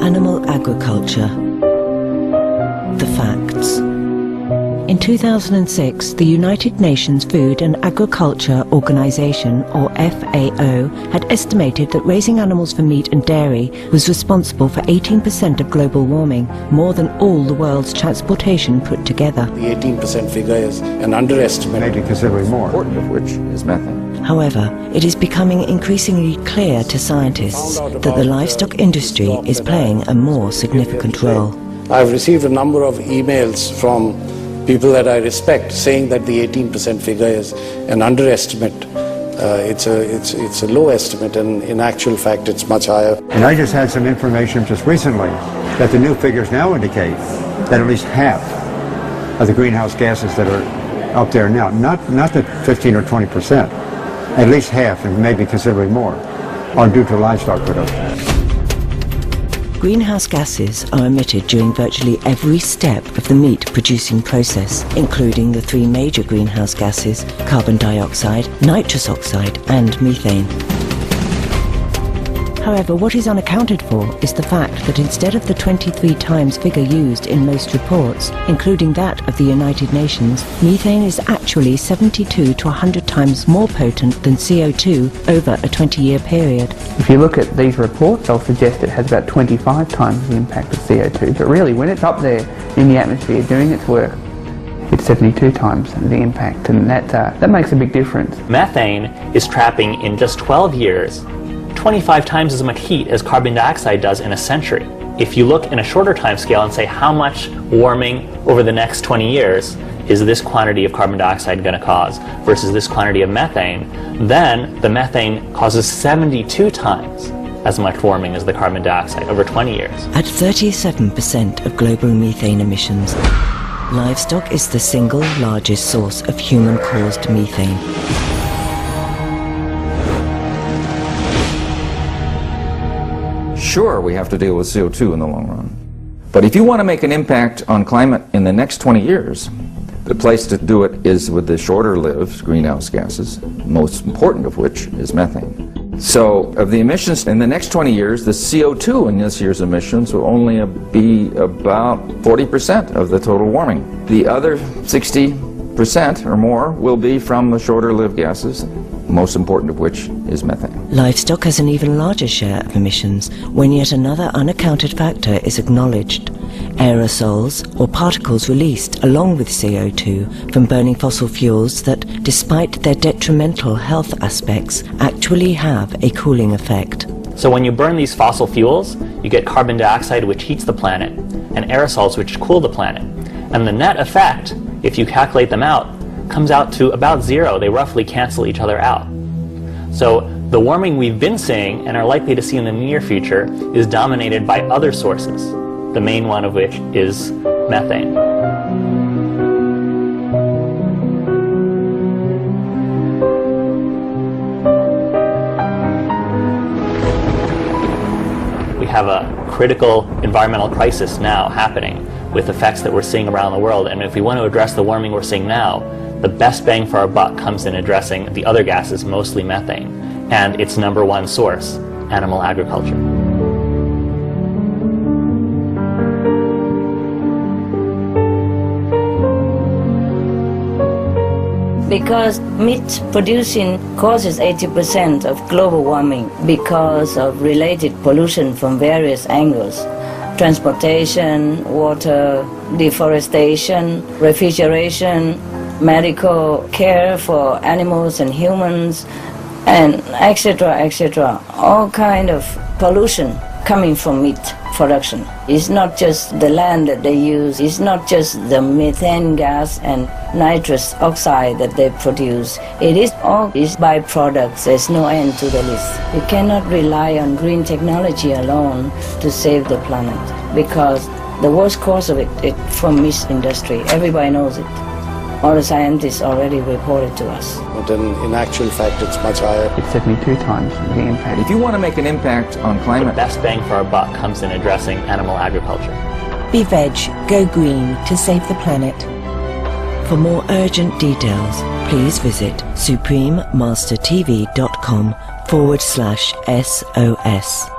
Animal agriculture. The facts. In 2006, the United Nations Food and Agriculture Organization, or FAO, had estimated that raising animals for meat and dairy was responsible for 18% of global warming, more than all the world's transportation put together. The 18% figure is an underestimate. Maybe considerably more. Important of which is methane. However, it is becoming increasingly clear to scientists that the livestock industry is playing a more significant role. I've received a number of emails from people that I respect saying that the 18% figure is an underestimate. It's a low estimate, and in actual fact it's much higher. And I just had some information just recently that the new figures now indicate that at least half of the greenhouse gases that are up there now, not the 15 or 20%, at least half, and maybe considerably more, are due to livestock production. Greenhouse gases are emitted during virtually every step of the meat-producing process, including the three major greenhouse gases: carbon dioxide, nitrous oxide, and methane. However, what is unaccounted for is the fact that instead of the 23 times figure used in most reports, including that of the United Nations, methane is actually 72 to 100 times more potent than CO2 over a 20-year period. If you look at these reports, they'll suggest it has about 25 times the impact of CO2, but really when it's up there in the atmosphere doing its work, it's 72 times the impact, and that makes a big difference. Methane is trapping in just 12 years 25 times as much heat as carbon dioxide does in a century. If you look in a shorter time scale and say how much warming over the next 20 years is this quantity of carbon dioxide going to cause versus this quantity of methane, then the methane causes 72 times as much warming as the carbon dioxide over 20 years. At 37% of global methane emissions, livestock is the single largest source of human-caused methane. Sure, we have to deal with CO2 in the long run. But if you want to make an impact on climate in the next 20 years, the place to do it is with the shorter-lived greenhouse gases, most important of which is methane. So, of the emissions in the next 20 years, the CO2 in this year's emissions will only be about 40% of the total warming. The other 60% or more will be from the shorter-lived gases, most important of which is methane. Livestock has an even larger share of emissions when yet another unaccounted factor is acknowledged: aerosols, or particles released along with CO2 from burning fossil fuels that, despite their detrimental health aspects, actually have a cooling effect. So when you burn these fossil fuels, you get carbon dioxide, which heats the planet, and aerosols, which cool the planet. And the net effect, if you calculate them out, comes out to about zero. They roughly cancel each other out. So the warming we've been seeing and are likely to see in the near future is dominated by other sources, the main one of which is methane. We have a critical environmental crisis now happening with effects that we're seeing around the world, and if we want to address the warming we're seeing now, the best bang for our buck comes in addressing the other gases, mostly methane, and its number one source, animal agriculture. Because meat producing causes 80% of global warming because of related pollution from various angles: transportation, water, deforestation, refrigeration, medical care for animals and humans, and etc., etc. All kind of pollution coming from meat production. It's not just the land that they use, it's not just the methane gas and nitrous oxide that they produce. It is all these byproducts. There's no end to the list. We cannot rely on green technology alone to save the planet, because the worst cause of it is from meat industry. Everybody knows it. All the scientists already reported to us. But in actual fact, it's much higher. It's 72 times the impact. If you want to make an impact on climate, The best bang for our buck comes in addressing animal agriculture. Be veg, go green to save the planet. For more urgent details, please visit suprememastertv.com/SOS.